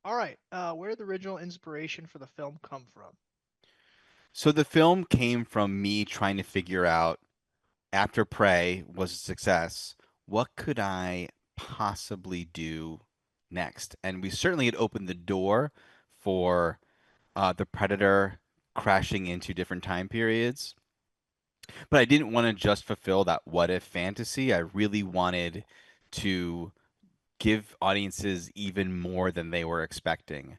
All right. Where did the original inspiration for the film come from? So the film came from me trying to figure out, after Prey was a success, what could I possibly do next? And we certainly had opened the door for the Predator crashing into different time periods. But I didn't want to just fulfill that what if fantasy. I really wanted to give audiences even more than they were expecting.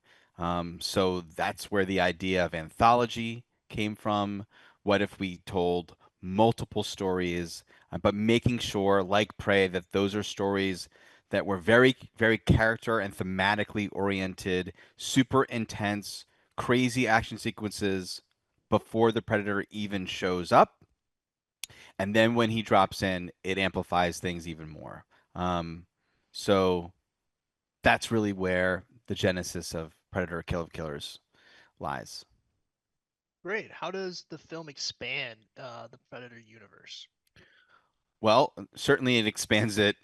So that's where the idea of anthology came from. What if we told multiple stories, but making sure, like Prey, that those are stories that were very, very character and thematically oriented, super intense, crazy action sequences before the Predator even shows up. And then when he drops in, it amplifies things even more. Um, so that's really where the genesis of Predator Kill of Killers lies. Great. How does the film expand the Predator universe? Well, certainly it expands it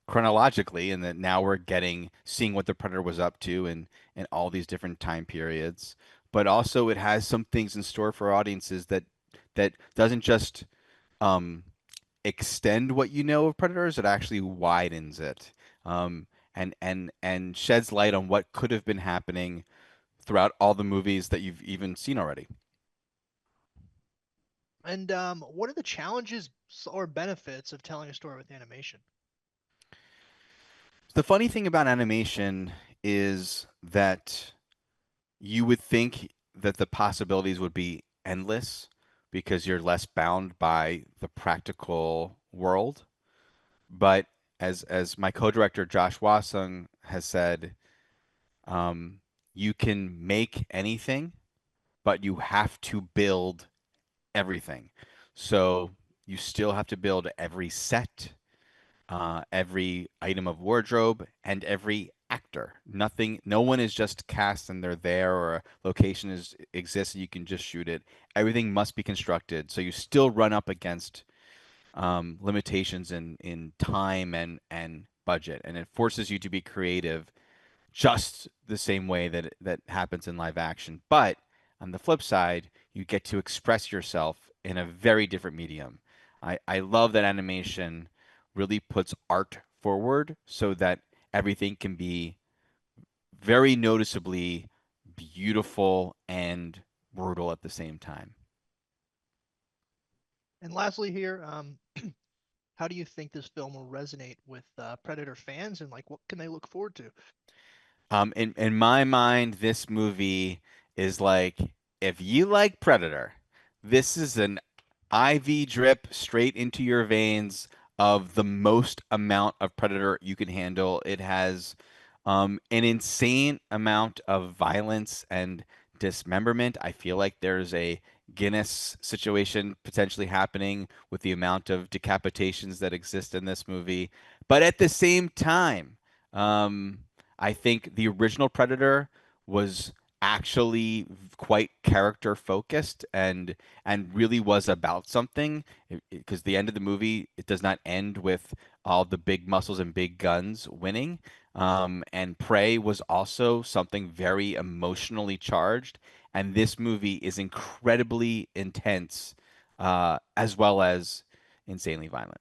chronologically, in that now we're seeing what the Predator was up to in all these different time periods. But also, it has some things in store for audiences that doesn't just um, extend what you know of Predators; it actually widens it, and sheds light on what could have been happening throughout all the movies that you've even seen already. And what are the challenges or benefits of telling a story with animation? The funny thing about animation is that you would think that the possibilities would be endless because you're less bound by the practical world. But as my co-director Josh Wasung has said, um, you can make anything, but you have to build everything. So you still have to build every set, every item of wardrobe, and every actor. Nothing, no one is just cast and they're there, or a location exists and you can just shoot it. Everything must be constructed. So you still run up against limitations in time and budget, and it forces you to be creative just the same way that happens in live action. But on the flip side, you get to express yourself in a very different medium. I love that animation really puts art forward so that everything can be very noticeably beautiful and brutal at the same time. And lastly, here, how do you think this film will resonate with Predator fans, and like what can they look forward to? In my mind, this movie is like, if you like Predator, this is an IV drip straight into your veins of the most amount of Predator you can handle. It has an insane amount of violence and dismemberment. I feel like there's a Guinness situation potentially happening with the amount of decapitations that exist in this movie. But at the same time, um, I think the original Predator was actually quite character focused and really was about something, because the end of the movie, it does not end with all the big muscles and big guns winning. And Prey was also something very emotionally charged, and this movie is incredibly intense, as well as insanely violent.